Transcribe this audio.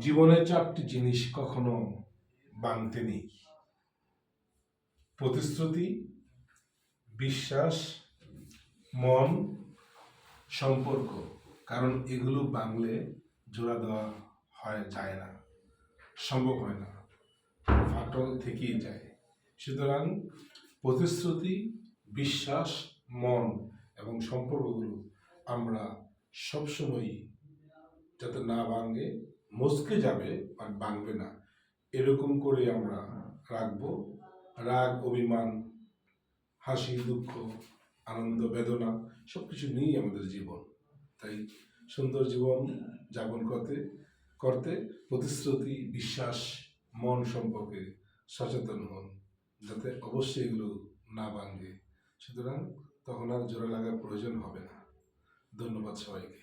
জীবনে 4টি জিনিস কখনো ভাঙতে নেই: প্রতিশ্রুতি, বিশ্বাস, মন, সম্পর্ক। কারণ এগুলো ভাঙলে জোড়া দেওয়া যায় না, সম্ভব হয় না, ফাটল থেকেই যায়। সুতরাং প্রতিশ্রুতি, বিশ্বাস, মন এবং সম্পর্কগুলো আমরা সবসময়ই যাতে না ভাঙে, মচকে যাবে আর ভাঙবে না, এরকম করে আমরা রাখবো। রাগ, অভিমান, হাসি, দুঃখ, আনন্দ, বেদনা সবকিছু নিয়েই আমাদের জীবন। তাই সুন্দর জীবন যাপন করতে প্রতিশ্রুতি, বিশ্বাস, মন সম্পর্কে সচেতন হন, যাতে অবশ্যই এগুলো না ভাঙে। সুতরাং তখন আর জোড়া লাগার প্রয়োজন হবে না। ধন্যবাদ সবাইকে।